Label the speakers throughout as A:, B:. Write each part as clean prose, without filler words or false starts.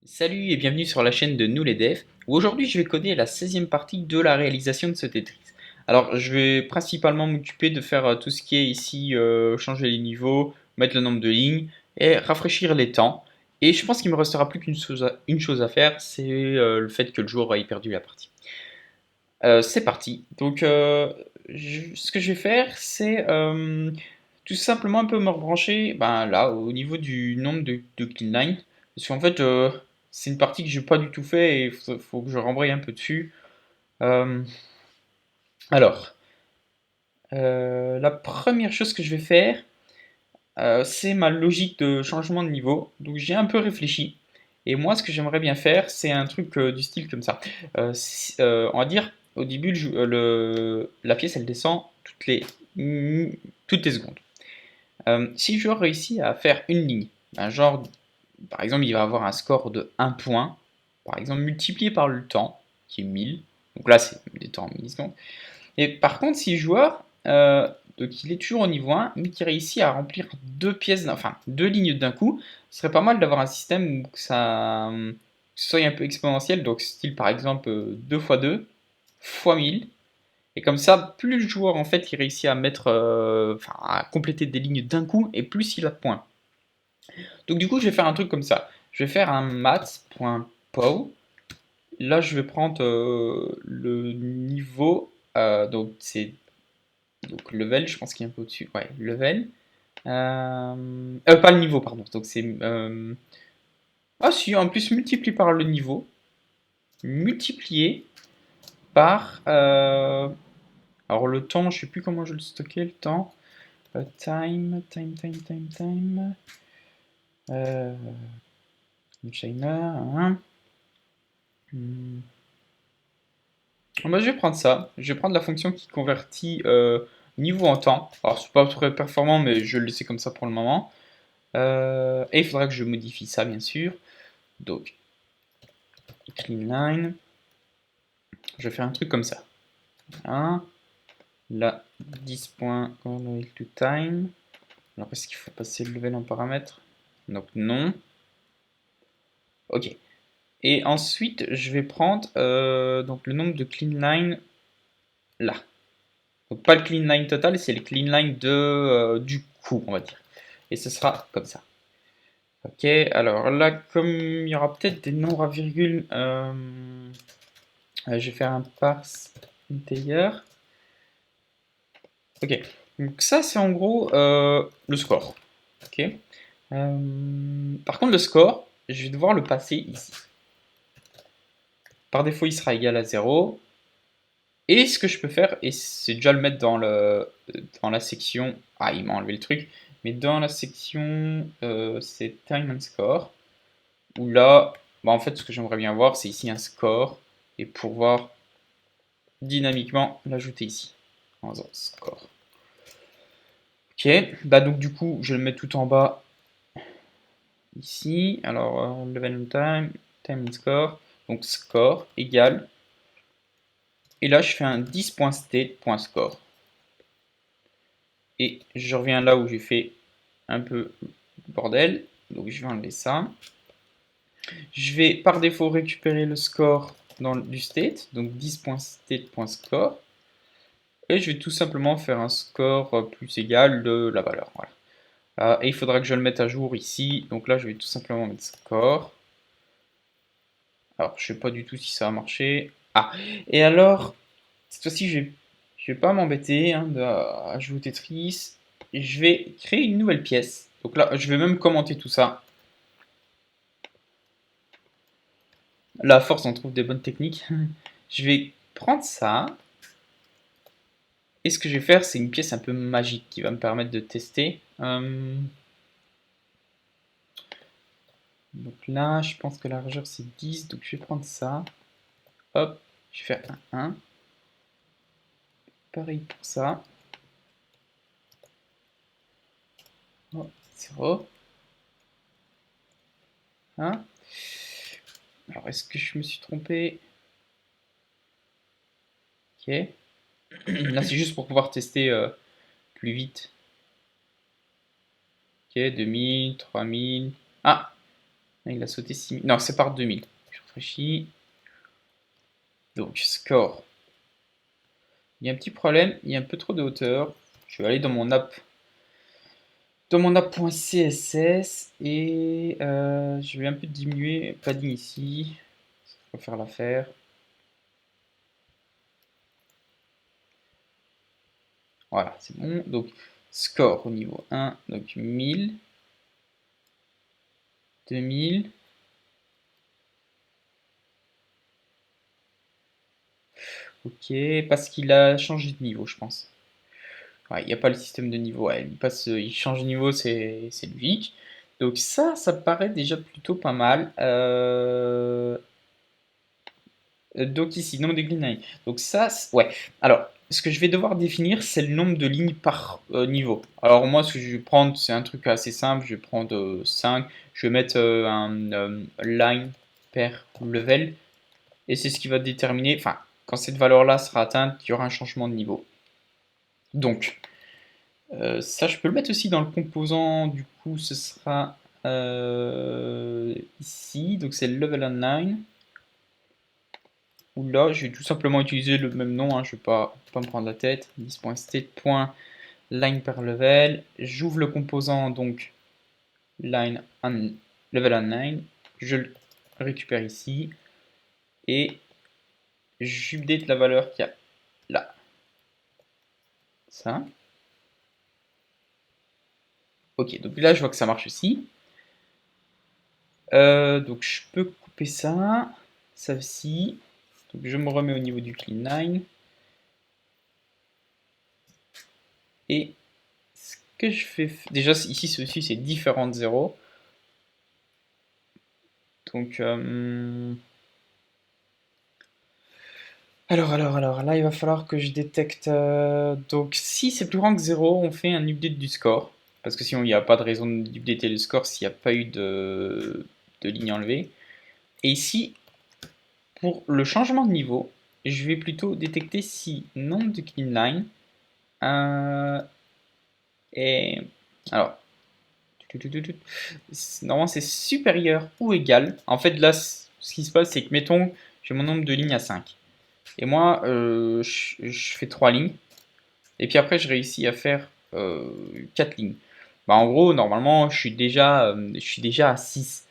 A: Salut et bienvenue sur la chaîne de Nous les Devs, où aujourd'hui je vais coder la 16e partie de la réalisation de ce Tetris. Alors je vais principalement m'occuper de faire tout ce qui est ici, changer les niveaux, mettre le nombre de lignes et rafraîchir les temps. Et je pense qu'il me restera plus une chose à faire, c'est le fait que le joueur ait perdu la partie. C'est parti. Donc ce que je vais faire, c'est tout simplement un peu me rebrancher ben, là au niveau du nombre de clean line. Parce qu'en fait, c'est une partie que j'ai pas du tout fait et il faut que je rembraye un peu dessus. Euh, alors, la première chose que je vais faire, c'est ma logique de changement de niveau. Donc j'ai un peu réfléchi. Et moi, ce que j'aimerais bien faire, c'est un truc du style comme ça. On va dire, au début, la pièce, elle descend toutes les secondes. Si le joueur réussit à faire une ligne, ben genre, par exemple, il va avoir un score de 1 point, par exemple, multiplié par le temps, qui est 1000. Donc là, c'est des temps en millisecondes. Et par contre, si le joueur, donc il est toujours au niveau 1, mais qui réussit à remplir deux pièces, enfin deux lignes d'un coup, ce serait pas mal d'avoir un système où que ce soit un peu exponentiel, donc style par exemple 2 fois 2 fois 1000. Et comme ça, plus le joueur en fait il réussit à mettre, enfin à compléter des lignes d'un coup, et plus il a de points. Donc du coup, je vais faire un truc comme ça. Je vais faire un maths.pow. Là, je vais prendre le niveau, donc c'est donc level, je pense qu'il est un peu au-dessus. Ouais, level. Pas le niveau, pardon. Donc c'est. Ah si, en plus multiplié par le niveau, multiplié par. Alors le temps, je sais plus comment je le stocker, le temps. Time. Euh, China. Hein. Hmm. Bah, je vais prendre ça. Je vais prendre la fonction qui convertit niveau en temps. Alors c'est pas très performant, mais je vais le laisser comme ça pour le moment. Et il faudra que je modifie ça, bien sûr. Donc, clean line. Je vais faire un truc comme ça. Voilà. Là, 10 points equal to time. Alors, est-ce qu'il faut passer le level en paramètre? Donc, non. Ok. Et ensuite, je vais prendre donc le nombre de clean line là. Donc, pas le clean line total, c'est le clean line du coup, on va dire. Et ce sera comme ça. Ok, alors là, comme il y aura peut-être des nombres à virgule, je vais faire un parse integer. Ok, donc ça c'est en gros le score. Ok. Par contre le score, je vais devoir le passer ici. Par défaut il sera égal à 0. Et ce que je peux faire, et c'est déjà le mettre dans la section... Ah, il m'a enlevé le truc. Mais dans la section c'est time and score. Où là, bah en fait ce que j'aimerais bien voir c'est ici un score. Et pouvoir dynamiquement l'ajouter ici. En faisant score. Ok, bah donc du coup je le mets tout en bas ici. Alors level and time and score, donc score égale. Et là je fais un 10.state.score. Et je reviens là où j'ai fait un peu bordel. Donc je vais enlever ça. Je vais par défaut récupérer le score du state, donc 10.state.score. Et je vais tout simplement faire un score plus égal de la valeur. Voilà. Et il faudra que je le mette à jour ici. Donc là, je vais tout simplement mettre score. Alors, je sais pas du tout si ça a marché. Ah, et alors, cette fois-ci, je vais pas m'embêter hein, à jouer au Tetris. Je vais créer une nouvelle pièce. Donc là, je vais même commenter tout ça. Là, à force, on trouve des bonnes techniques. Je vais prendre ça. Et ce que je vais faire, c'est une pièce un peu magique qui va me permettre de tester. Donc là, je pense que la largeur c'est 10, donc je vais prendre ça. Hop, je vais faire un 1. Pareil pour ça. Oh, 0. Hein. Alors, est-ce que je me suis trompé? Ok. Là, c'est juste pour pouvoir tester plus vite. Ok, 2000, 3000. Ah! Il a sauté 6000. Non, c'est par 2000. Je réfléchis. Donc, score. Il y a un petit problème, il y a un peu trop de hauteur. Je vais aller dans mon app.css et je vais un peu diminuer padding ici. Ça va faire l'affaire. Voilà, c'est bon. Donc, score au niveau 1, donc 1000, 2000. Ok, parce qu'il a changé de niveau, je pense. Ouais, il n'y a pas le système de niveau. Ouais, il change de niveau, c'est logique. Donc ça me paraît déjà plutôt pas mal. Donc ici, nombre de lignes. Donc ça, ouais. Alors, ce que je vais devoir définir, c'est le nombre de lignes par niveau. Alors moi, ce que je vais prendre, c'est un truc assez simple. Je vais prendre 5. Je vais mettre un line per level. Et c'est ce qui va déterminer, enfin, quand cette valeur-là sera atteinte, il y aura un changement de niveau. Donc, ça, je peux le mettre aussi dans le composant. Du coup, ce sera ici. Donc c'est level 9. Ou là, je vais tout simplement utiliser le même nom, hein, je ne vais pas me prendre la tête. 10.state.line per level. J'ouvre le composant, donc line level on 9. Je le récupère ici. Et j'update la valeur qu'il y a là. Ça. Ok, donc là, je vois que ça marche aussi. Donc je peux couper ça. Ça aussi. Donc je me remets au niveau du clean 9. Et ce que je fais... Déjà, ici, ceci, c'est différentes zéros. Donc, alors, là, il va falloir que je détecte... donc, si c'est plus grand que 0, on fait un update du score. Parce que sinon, il n'y a pas de raison d'updater le score s'il n'y a pas eu de ligne enlevée. Et ici, pour le changement de niveau, je vais plutôt détecter si nombre de clean line est... Alors, normalement, c'est supérieur ou égal. En fait, là, ce qui se passe, c'est que, mettons, j'ai mon nombre de lignes à 5. Et moi, je fais 3 lignes. Et puis après, je réussis à faire 4 lignes. Bah, en gros, normalement, je suis déjà à 6.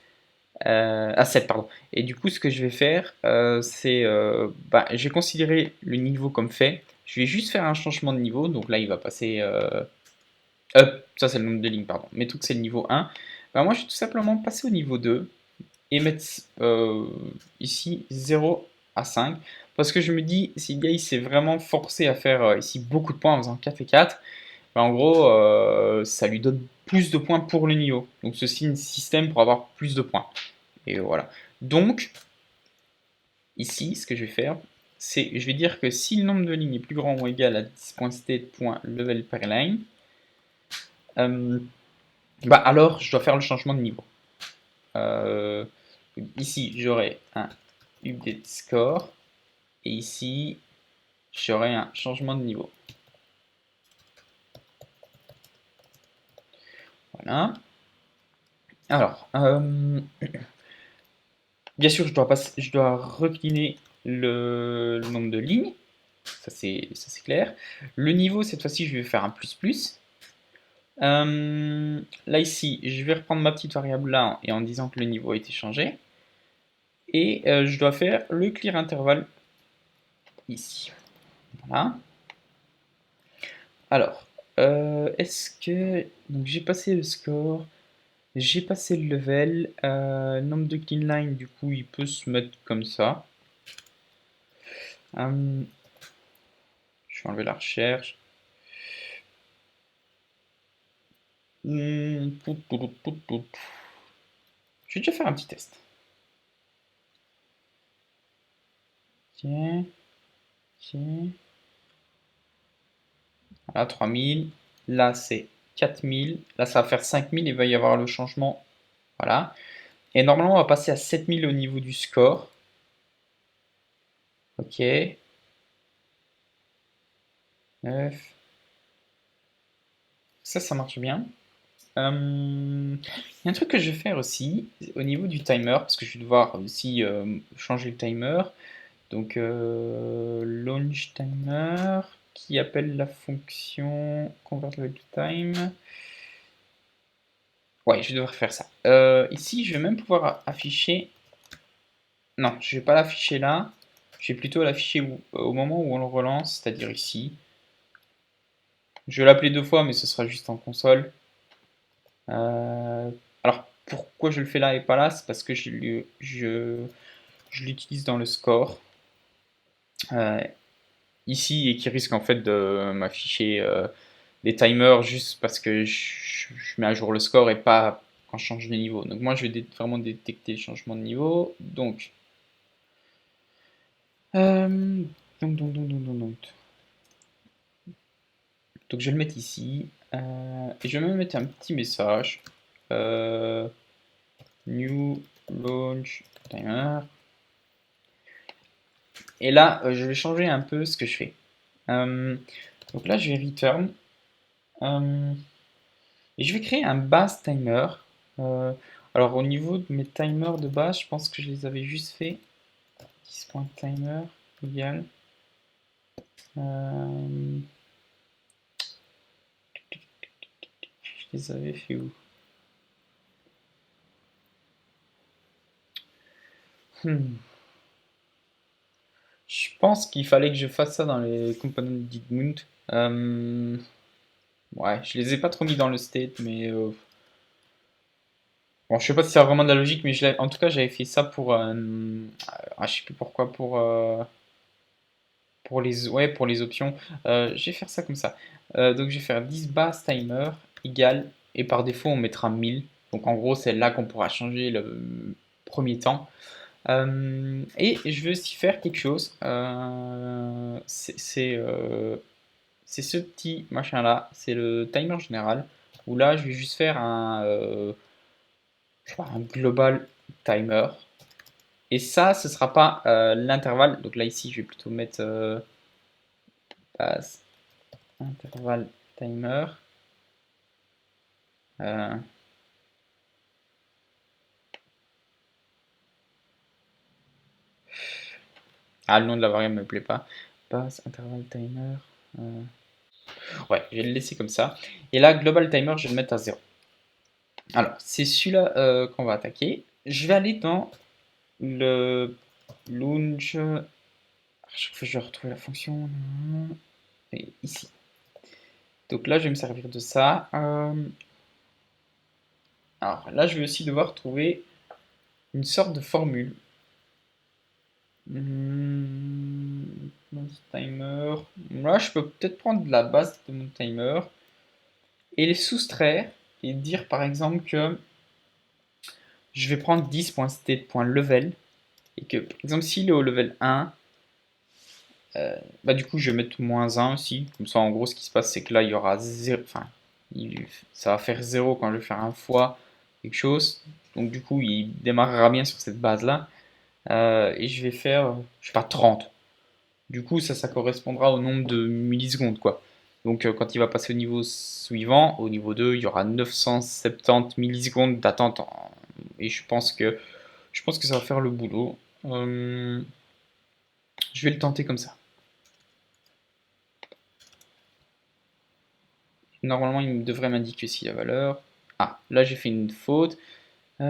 A: À 7, pardon. Et du coup, ce que je vais faire, c'est... bah, je vais considérer le niveau comme fait. Je vais juste faire un changement de niveau. Donc là, il va passer... up. Ça, c'est le nombre de lignes, pardon. Mettons que c'est le niveau 1. Bah, moi, je vais tout simplement passer au niveau 2 et mettre ici 0 à 5. Parce que je me dis, si le gars il s'est vraiment forcé à faire ici beaucoup de points en faisant 4 et 4, ben, en gros, ça lui donne plus de points pour le niveau. Donc ceci est un système pour avoir plus de points. Et voilà. Donc, ici, ce que je vais faire, c'est, je vais dire que si le nombre de lignes est plus grand ou égal à 10.state.level per line, bah alors je dois faire le changement de niveau. Euh, ici, j'aurai un update score. Et ici, j'aurai un changement de niveau. Voilà. Alors, bien sûr, je dois recliner le nombre de lignes. Ça, c'est clair. Le niveau, cette fois-ci, je vais faire un plus plus. Là, ici, je vais reprendre ma petite variable là et en disant que le niveau a été changé. Et je dois faire le clear intervalle ici. Voilà. Alors, est-ce que... Donc, j'ai passé le score. J'ai passé le level. Nombre de clean line, du coup, il peut se mettre comme ça. Je vais enlever la recherche. Je vais déjà faire un petit test. Tiens, tiens. Là, 3000. Là, c'est 4000. Là, ça va faire 5000. Il va y avoir le changement. Voilà. Et normalement, on va passer à 7000 au niveau du score. Ok. 9. Ça marche bien. Il y a un truc que je vais faire aussi au niveau du timer, parce que je vais devoir aussi changer le timer. Donc launch timer qui appelle la fonction convert level to time. Ouais, je vais devoir faire ça. Ici, je vais même pouvoir afficher. Non, je vais pas l'afficher là. Je vais plutôt l'afficher au moment où on le relance, c'est-à-dire ici. Je vais l'appeler deux fois, mais ce sera juste en console. Alors, pourquoi je le fais là et pas là? C'est parce que je l'utilise dans le score euh, ici et qui risque en fait de m'afficher des timers juste parce que je mets à jour le score et pas quand je change de niveau. Donc moi je vais vraiment détecter le changement de niveau. Euh, donc je vais le mettre ici. Et je vais même mettre un petit message. Euh, New launch timer. Et là, je vais changer un peu ce que je fais. Euh, donc là, je vais return. Euh, et je vais créer un base timer. Euh, alors au niveau de mes timers de base, je pense que je les avais juste fait. 10.timer égal. Euh, je les avais fait où? Hmm. Je pense qu'il fallait que je fasse ça dans les components d'Igmund. Ouais, je les ai pas trop mis dans le state, mais bon, je sais pas si ça a vraiment de la logique, mais en tout cas, j'avais fait ça pour, je sais plus pourquoi, pour les options. Je vais faire ça comme ça. Donc, je vais faire 10 base timer égale, et par défaut, on mettra 1000. Donc, en gros, c'est là qu'on pourra changer le premier temps. Et je vais aussi faire quelque chose. C'est ce petit machin là, c'est le timer général. Où là, je vais juste faire je crois un global timer. Et ça, ce sera pas l'intervalle. Donc là, ici, je vais plutôt mettre pass intervalle timer. Euh, le nom de la variable me plaît pas. Pass intervalle timer. euh, Ouais, je vais le laisser comme ça. Et là, global timer, je vais le mettre à 0. Alors, c'est celui-là qu'on va attaquer. Je vais aller dans le launch. À chaque fois, je vais retrouver la fonction. Et ici. Donc là, je vais me servir de ça. Alors là, je vais aussi devoir trouver une sorte de formule. Mon timer. Là, je peux peut-être prendre la base de mon timer et les soustraire et dire par exemple que je vais prendre 10.state.level et que par exemple s'il est au level 1, bah du coup je vais mettre moins 1 aussi. Comme ça, en gros, ce qui se passe, c'est que là, il y aura 0. Enfin, ça va faire 0 quand je vais faire un fois quelque chose. Donc du coup, il démarrera bien sur cette base-là. Et je vais faire, je sais pas, 30. Du coup, ça correspondra au nombre de millisecondes, quoi. Donc, quand il va passer au niveau suivant, au niveau 2, il y aura 970 millisecondes d'attente. Et je pense que ça va faire le boulot. Je vais le tenter comme ça. Normalement, il devrait m'indiquer aussi la valeur. Ah, là, j'ai fait une faute. C'est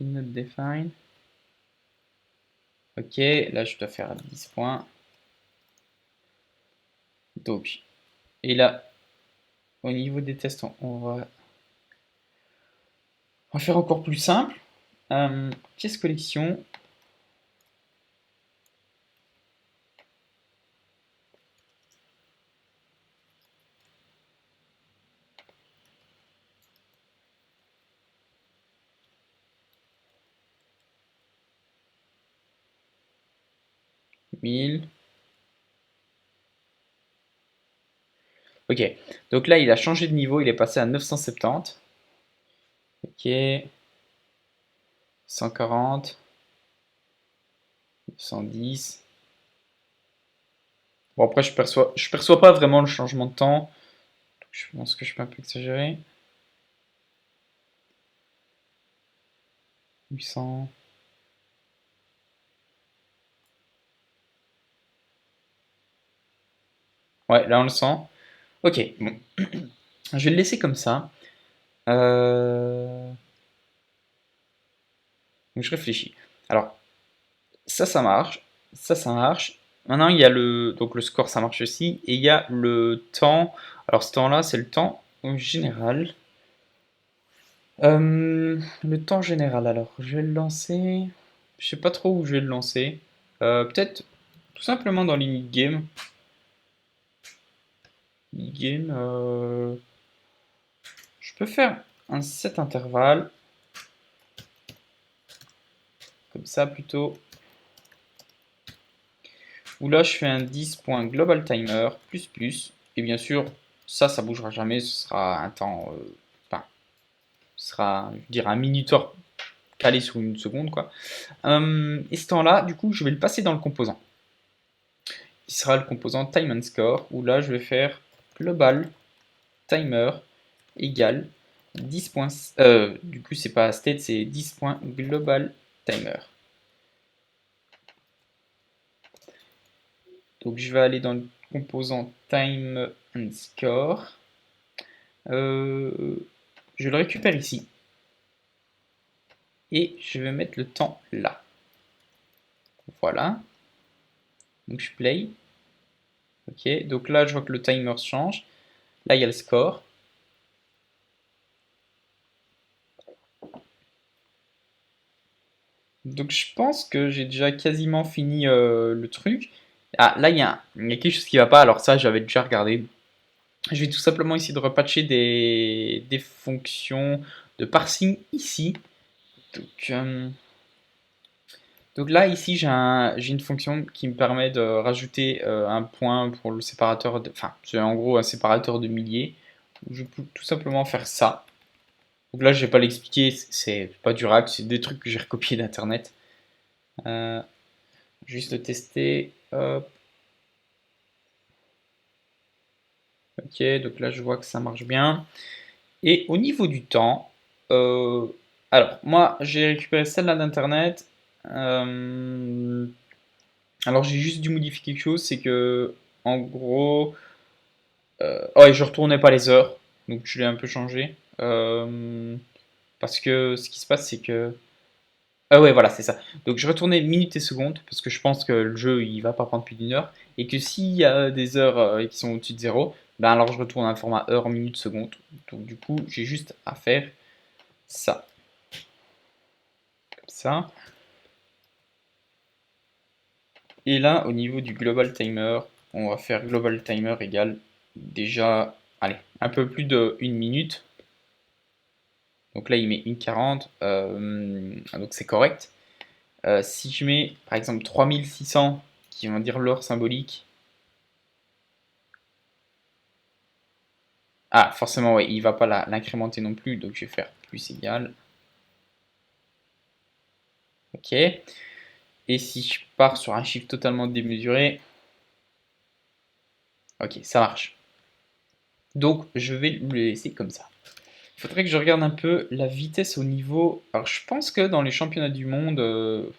A: not defined. Ok, là, je dois faire 10 points. Donc, et là, au niveau des tests, on va faire encore plus simple. Pièce collection. 1000. Ok, donc là il a changé de niveau, il est passé à 970. Ok, 140, 110. Bon après je perçois pas vraiment le changement de temps. Je pense que je peux un peu exagérer. 800. Ouais, là on le sent. Ok, bon. Je vais le laisser comme ça. Donc je réfléchis. Alors, ça marche. Ça marche. Maintenant, il y a donc le score, ça marche aussi. Et il y a le temps. Alors, ce temps-là, c'est le temps général. Le temps général, alors, je vais le lancer. Je sais pas trop où je vais le lancer. Peut-être tout simplement dans l'init game. Init game, je peux faire un set intervalle. Comme ça, plutôt. Où là, je fais un 10.globalTimer plus plus. Et bien sûr, ça bougera jamais. Ce sera un temps. Enfin, ce sera, je dirais, un minuteur calé sur une seconde, quoi. Et ce temps-là, du coup, je vais le passer dans le composant. Qui sera le composant time and score, où là, je vais faire global timer égale 10 points. Du coup, c'est pas state, c'est 10.global timer. Donc, je vais aller dans le composant time and score. Je le récupère ici. Et je vais mettre le temps là. Voilà. Donc, je play. Ok, donc là, je vois que le timer change. Là, il y a le score. Donc, je pense que j'ai déjà quasiment fini le truc. Ah, là, il y a quelque chose qui va pas. Alors, ça, j'avais déjà regardé. Je vais tout simplement essayer de repatcher des fonctions de parsing ici. Donc, là, ici, j'ai une fonction qui me permet de rajouter un point pour le séparateur. Enfin, c'est en gros un séparateur de milliers. Je peux tout simplement faire ça. Donc là, je vais pas l'expliquer, c'est pas durable, c'est des trucs que j'ai recopiés d'internet. Euh, Juste le tester. Hop. Ok, donc là, je vois que ça marche bien. Et au niveau du temps, euh, alors moi, j'ai récupéré celle-là d'internet. Euh, alors j'ai juste dû modifier quelque chose, c'est que en gros, ouais, je retournais pas les heures, donc je l'ai un peu changé. Parce que ce qui se passe, c'est que ah ouais, voilà, c'est ça. Donc je retournais minutes et secondes, parce que je pense que le jeu, il va pas prendre plus d'une heure, et que s'il y a des heures qui sont au-dessus de zéro, ben alors je retourne un format heure, minute, seconde. Donc du coup, j'ai juste à faire ça, comme ça. Et là, au niveau du global timer, on va faire global timer égale déjà, allez, un peu plus de 1 minute. Donc là, il met 1,40, donc c'est correct. Si je mets par exemple 3600, qui vont dire l'heure symbolique, ah forcément ouais, il va pas l'incrémenter non plus, donc je vais faire plus égal. Ok. Et si je pars sur un chiffre totalement démesuré, ok, ça marche. Donc je vais le laisser comme ça. Il faudrait que je regarde un peu la vitesse au niveau. Alors je pense que dans les championnats du monde,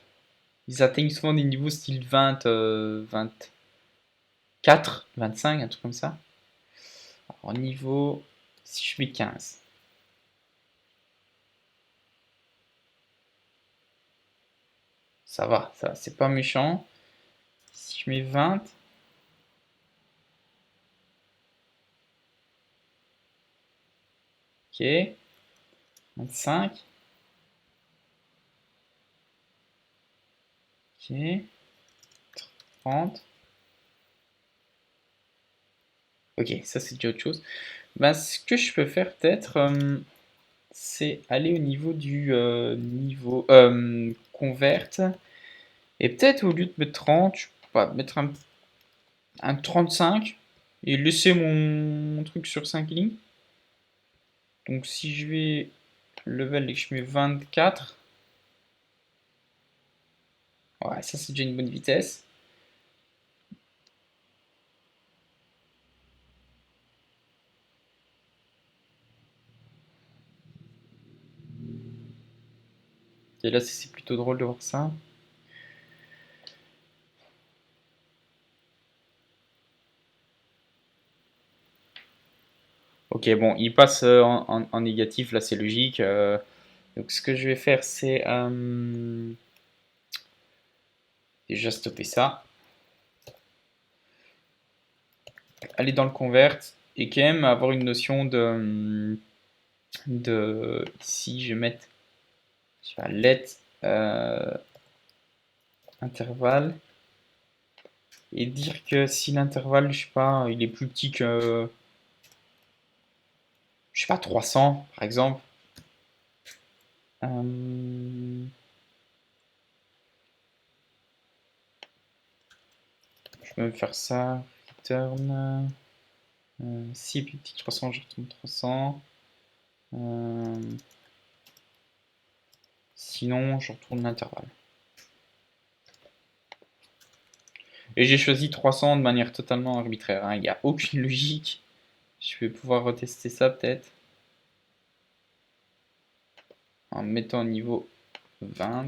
A: ils atteignent souvent des niveaux style 20, 24, 25, un truc comme ça. Alors niveau, si je mets 15, ça va, c'est pas méchant. Si je mets 20, ok, 25, ok, 30. Ok, ça c'est déjà autre chose. Ben, ce que je peux faire peut-être, c'est aller au niveau du niveau convert. Et peut-être au lieu de mettre 30, je peux pas mettre un 35 et laisser mon truc sur 5 lignes. Donc si je vais level et que je mets 24, ouais, ça c'est déjà une bonne vitesse. là c'est plutôt drôle de voir ça. Ok, bon, il passe en négatif, là c'est logique. Donc ce que je vais faire, c'est déjà stopper ça, aller dans le convert et quand même avoir une notion de ici je vais mettre, je vais let intervalle et dire que si l'intervalle, je sais pas, il est plus petit que, je sais pas, 300 par exemple. Je peux même faire ça, return, si plus petit que 300, je retourne 300. Sinon, je retourne l'intervalle. Et j'ai choisi 300 de manière totalement arbitraire, hein. Il n'y a aucune logique. Je vais pouvoir retester ça peut-être en mettant au niveau 20.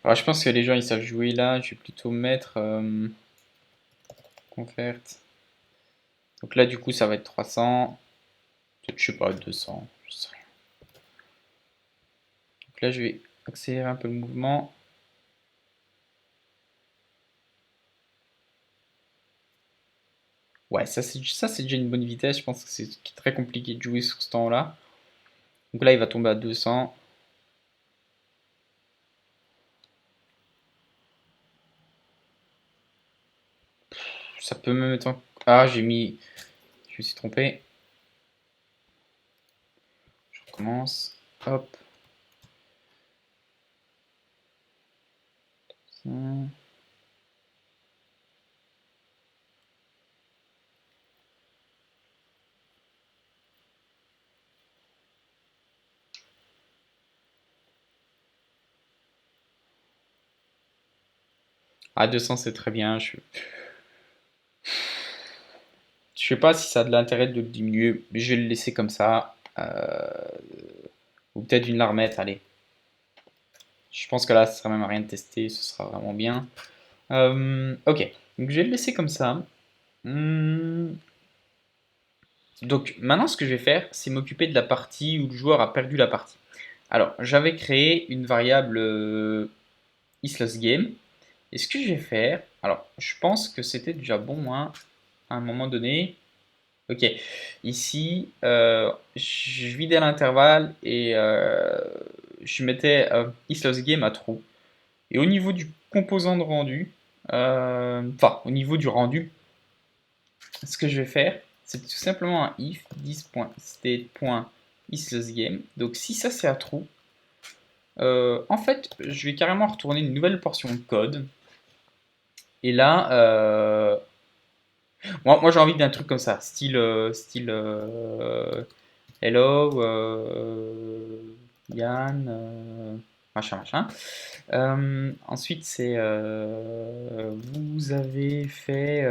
A: Alors je pense que les gens ils savent jouer là. Je vais plutôt mettre convert. Donc là du coup ça va être 300. Peut-être je sais pas 200. Je sais rien. Donc là je vais accélérer un peu le mouvement. Ouais, ça c'est déjà une bonne vitesse. Je pense que c'est très compliqué de jouer sur ce temps-là. Donc là il va tomber à 200. Ça peut même être... Ah, j'ai mis... Je me suis trompé. Je recommence. Hop. Ça. Ah, 200 c'est très bien. Je sais pas si ça a de l'intérêt de le diminuer. Mais je vais le laisser comme ça. Ou peut-être une larmette, allez. Je pense que là, ça sert même à rien de tester. Ce sera vraiment bien. Ok. Donc je vais le laisser comme ça. Hmm. Donc maintenant, ce que je vais faire, c'est m'occuper de la partie où le joueur a perdu la partie. Alors, j'avais créé une variable isLostGame. Et ce que je vais faire, alors je pense que c'était déjà bon hein, à un moment donné. Ok, ici je vidais l'intervalle et je mettais isLostGame à true. Et au niveau du composant de rendu, enfin au niveau du rendu, ce que je vais faire, c'est tout simplement un if 10.state.isLostGame. Donc si ça c'est à true, en fait je vais carrément retourner une nouvelle portion de code. Et là, moi j'ai envie d'un truc comme ça, style hello, Yann, machin machin. Ensuite c'est vous avez fait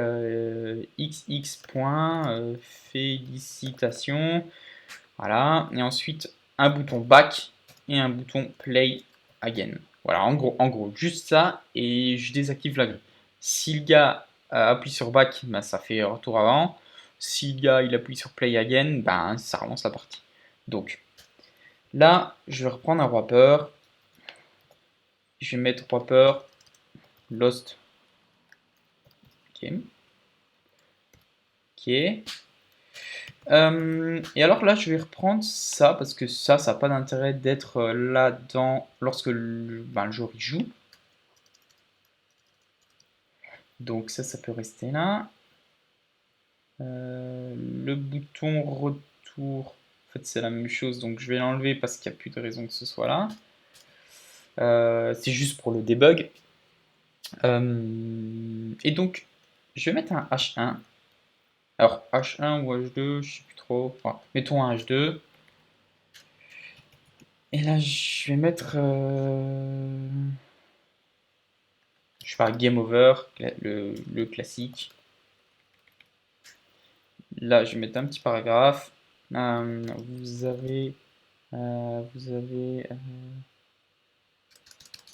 A: XX point, félicitations, voilà. Et ensuite un bouton back et un bouton play again. Voilà, en gros, juste ça et je désactive la grille. Si le gars appuie sur back, ben, ça fait retour avant. Si le gars il appuie sur play again, ben, ça relance la partie. Donc là, je vais reprendre un wrapper. Je vais mettre wrapper lost. Ok. Ok. Et alors là, je vais reprendre ça parce que ça n'a pas d'intérêt d'être là-dedans lorsque ben, le joueur il joue. Donc ça peut rester là. Le bouton retour, en fait c'est la même chose, donc je vais l'enlever parce qu'il n'y a plus de raison que ce soit là. C'est juste pour le debug. Et donc je vais mettre un H1. Alors H1 ou H2, je sais plus trop. Enfin, mettons un H2. Et là, je vais mettre, je sais pas, Game Over, le classique. Là, je vais mettre un petit paragraphe. Vous avez, ou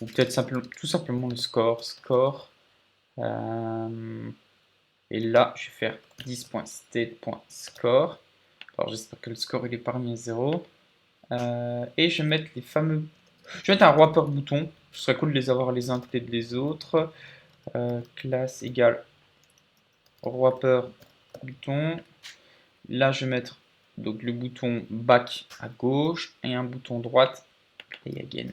A: peut-être tout simplement le score. Euh, et là, je vais faire 10.state.score. Alors, j'espère que le score il est parmi à 0. Et je vais mettre les fameux. Je vais mettre un wrapper bouton. Ce serait cool de les avoir les uns à côté de les autres. Classe égale wrapper bouton. Là, je vais mettre donc le bouton back à gauche et un bouton droite play again.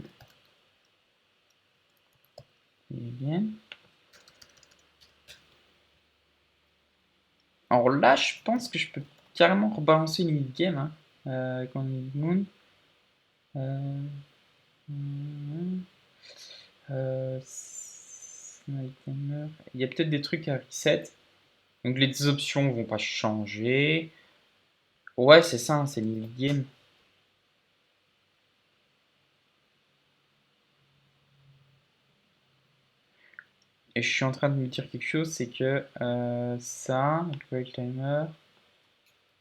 A: Alors là, je pense que je peux carrément rebalancer une mid-game hein, avec mon mid-moon. Il y a peut-être des trucs à reset. Donc les options vont pas changer. Ouais, c'est ça, hein, c'est le mid-game. Et je suis en train de me dire quelque chose, c'est que ça, le timer,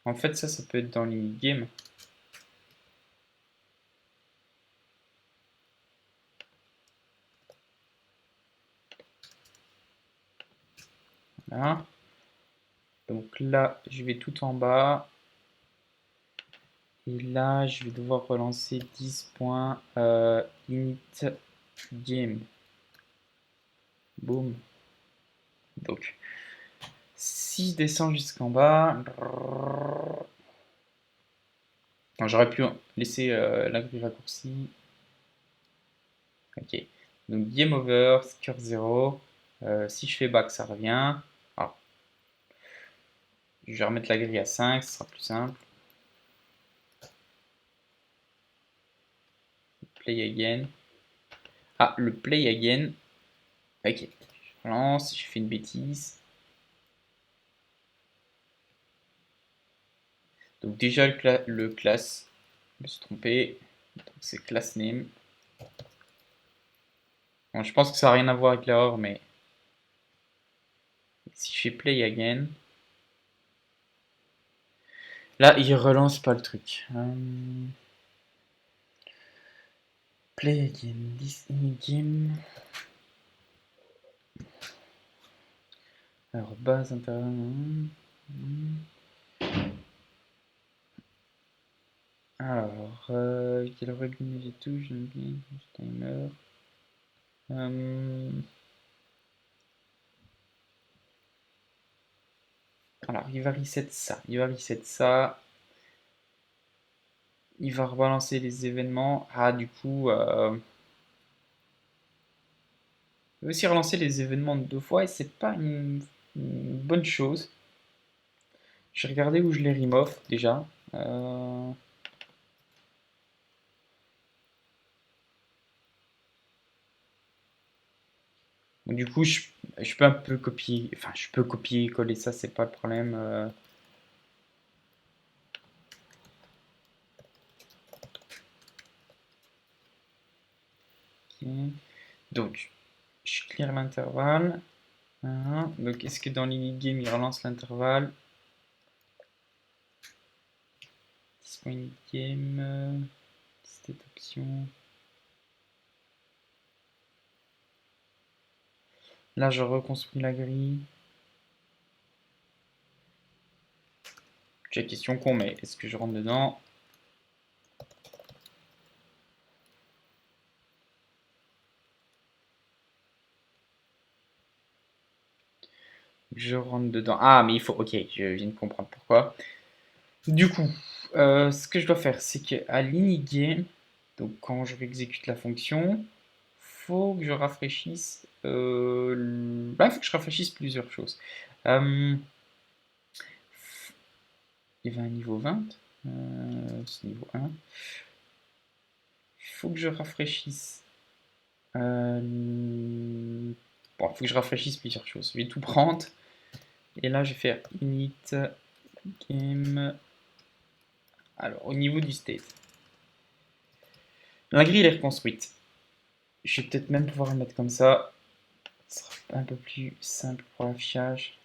A: en fait ça peut être dans les mid-games. Voilà. Donc là, je vais tout en bas. Et là, je vais devoir relancer 10 points init game. Boom. Donc, si je descends jusqu'en bas, j'aurais pu laisser la grille raccourcie. Ok. Donc, game over, score 0. Si je fais back, ça revient. Alors, je vais remettre la grille à 5, ce sera plus simple. Play again. Ah, le play again. Ok. Je relance, je fais une bêtise. Donc déjà le class, je me suis trompé, c'est class name. Bon, je pense que ça n'a rien à voir avec l'erreur, mais si je fais play again, là il relance pas le truc. Play again, this in-game. Alors base intérieure. Alors, quel revenu j'ai tout, je timer. Alors, il va reset ça. Il va reset ça. Il va rebalancer les événements. Ah, du coup, il va aussi relancer les événements 2 fois et c'est pas une bonne chose. Je vais regarder où je les remove déjà. Du coup, je peux un peu copier, enfin, je peux copier-coller ça, c'est pas le problème. Ok. Donc, je clear l'intervalle. Donc, est-ce que dans l'init-game, il relance l'intervalle? Game, state option. Là, je reconstruis la grille. J'ai la question con, mais est-ce que je rentre dedans? Je rentre dedans. Ah, mais il faut. Ok, je viens de comprendre pourquoi. Du coup, ce que je dois faire, c'est qu'à l'init-game, donc quand je exécute la fonction, faut que je rafraîchisse. Là, il faut que je rafraîchisse plusieurs choses. Il y avait un niveau 20. C'est niveau 1. Il faut que je rafraîchisse. Bon, il faut que je rafraîchisse plusieurs choses. Je vais tout prendre. Et là, je vais faire init game. Alors, au niveau du state. La grille est reconstruite. Je vais peut-être même pouvoir la mettre comme ça. Ce sera un peu plus simple pour l'affichage.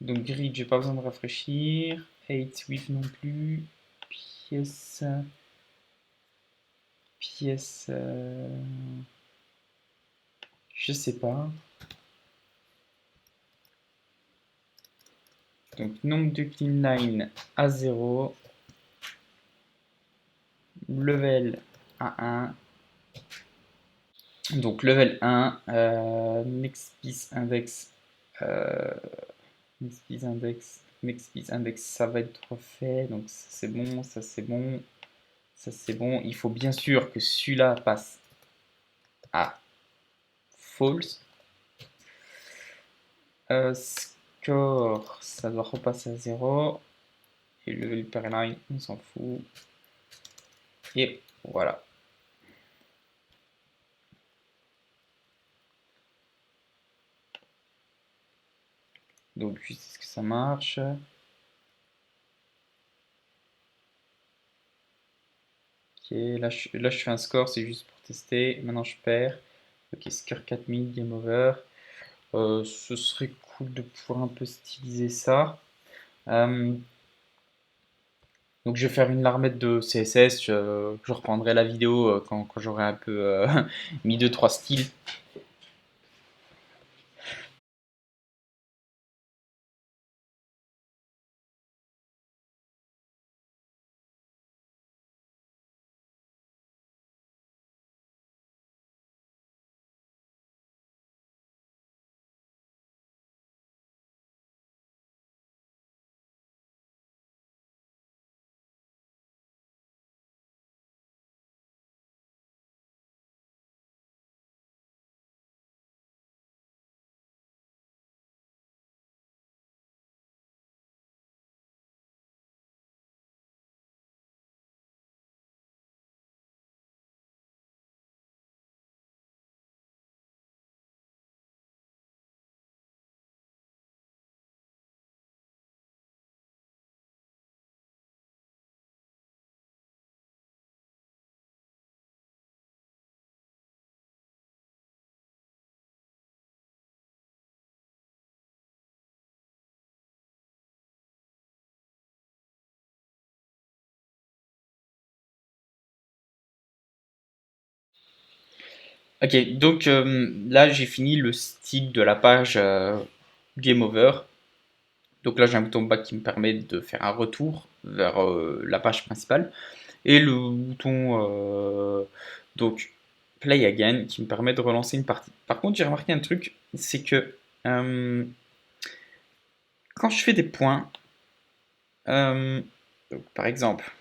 A: Donc grid, j'ai pas besoin de rafraîchir. 8 width non plus. Pièce. Pièce. Je sais pas. Donc nombre de clean line à 0. Level à 1. Donc level 1. Next piece index. Next piece index. Next piece index, ça va être refait. Donc ça c'est bon, ça c'est bon. Ça c'est bon. Il faut bien sûr que celui-là passe à false. Score, ça doit repasser à 0. Et level per line, on s'en fout. Et voilà. Donc juste est-ce que ça marche? Ok, là je fais un score, c'est juste pour tester. Maintenant je perds. Ok, score 4000, game over. Ce serait cool de pouvoir un peu styliser ça. Donc je vais faire une larmette de CSS. Je reprendrai la vidéo quand j'aurai un peu mis 2-3 styles. Ok, donc là j'ai fini le style de la page Game Over. Donc là j'ai un bouton back qui me permet de faire un retour vers la page principale. Et le bouton donc Play Again qui me permet de relancer une partie. Par contre j'ai remarqué un truc, c'est que quand je fais des points, donc, par exemple,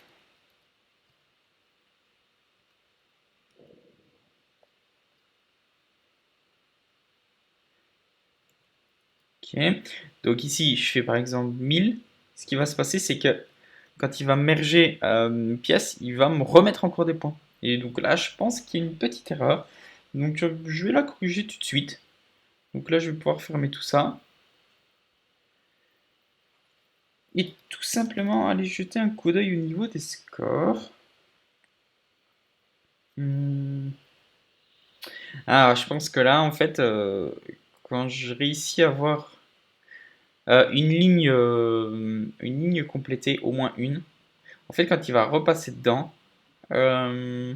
A: ok, donc ici je fais par exemple 1000, ce qui va se passer c'est que quand il va merger une pièce, il va me remettre encore des points. Et donc là, je pense qu'il y a une petite erreur. Donc je vais la corriger tout de suite. Donc là, je vais pouvoir fermer tout ça. Et tout simplement aller jeter un coup d'œil au niveau des scores. Hmm. Ah, je pense que là, en fait, quand je réussis à avoir une ligne complétée, au moins une, en fait, quand il va repasser dedans, euh,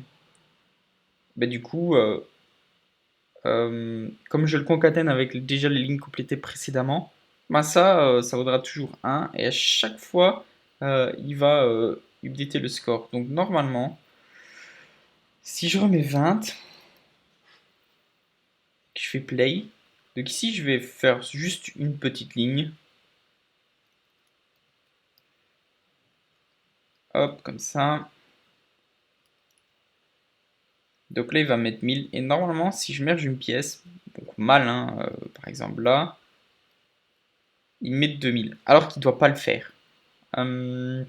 A: bah, du coup, comme je le concatène avec déjà les lignes complétées précédemment, bah ça vaudra toujours 1 et à chaque fois il va updater le score. Donc normalement, si je remets 20, que je fais play, donc ici je vais faire juste une petite ligne, hop, comme ça. Donc là il va mettre 1000 et normalement si je merge une pièce, donc mal, hein, par exemple là, il met 2000 alors qu'il ne doit pas le faire. Euh,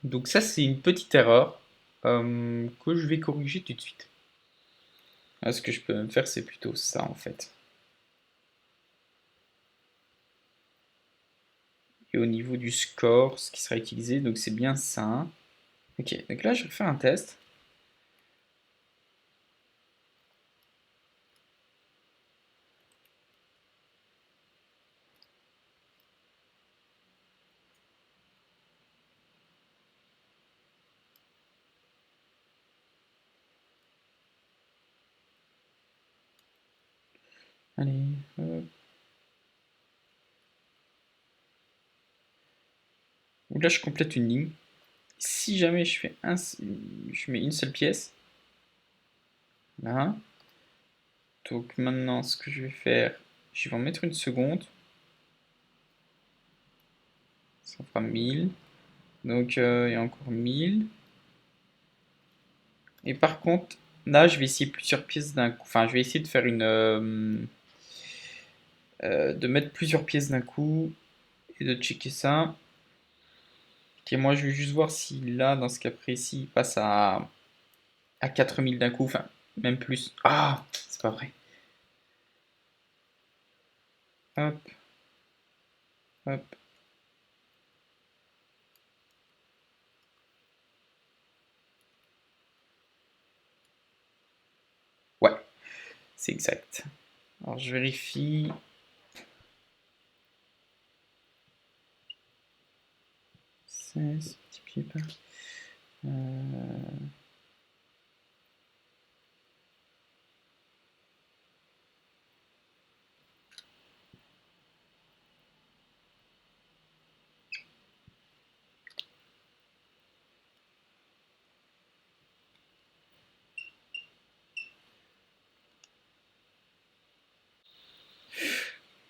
A: Donc ça, c'est une petite erreur que je vais corriger tout de suite. Là, ce que je peux même faire, c'est plutôt ça en fait. et au niveau du score, ce qui sera utilisé. Donc c'est bien ça. Ok, donc là je vais faire un test. Allez, hop. Donc là je complète une ligne. Si jamais je mets une seule pièce, là. Donc maintenant ce que je vais faire, je vais en mettre une seconde. Ça fera 1000. Donc il y a encore 1000. Et par contre, là, je vais essayer plusieurs pièces d'un coup. Enfin, je vais essayer de faire de mettre plusieurs pièces d'un coup et de checker ça. Ok, moi, je vais juste voir si là, dans ce cas précis, il passe à 4000 d'un coup. Enfin, même plus. Ah, c'est pas vrai. Hop, hop. Ouais, c'est exact. Alors, je vérifie. 16 multiplié par. Euh,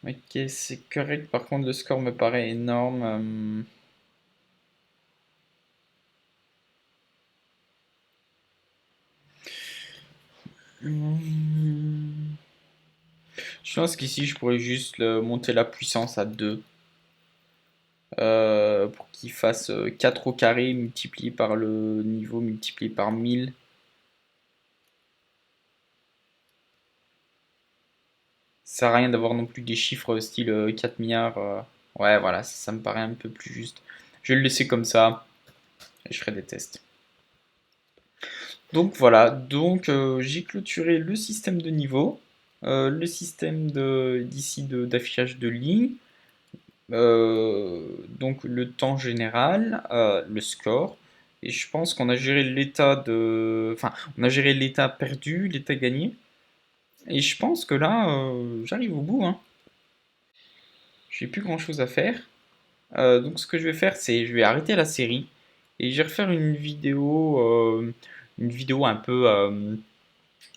A: Ok, c'est correct. Par contre, le score me paraît énorme. Je pense qu'ici, je pourrais juste monter la puissance à 2 pour qu'il fasse 4 au carré multiplié par le niveau multiplié par 1000. Ça sert à rien d'avoir non plus des chiffres style 4 milliards. Ouais, voilà, ça me paraît un peu plus juste. Je vais le laisser comme ça et je ferai des tests. Donc voilà, donc j'ai clôturé le système de niveau, le système d'ici d'affichage de lignes, donc le temps général, le score, et je pense qu'on a géré l'état enfin, on a géré l'état perdu, l'état gagné, et je pense que là, j'arrive au bout, hein. J'ai plus grand chose à faire. Donc ce que je vais faire, c'est je vais arrêter la série et je vais refaire une vidéo un peu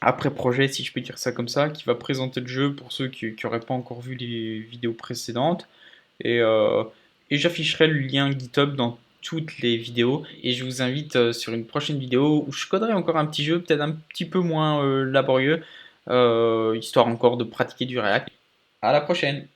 A: après projet, si je peux dire ça comme ça, qui va présenter le jeu pour ceux qui n'auraient pas encore vu les vidéos précédentes. Et, euh, et j'afficherai le lien GitHub dans toutes les vidéos. Et je vous invite sur une prochaine vidéo où je coderai encore un petit jeu, peut-être un petit peu moins laborieux, histoire encore de pratiquer du React. À la prochaine!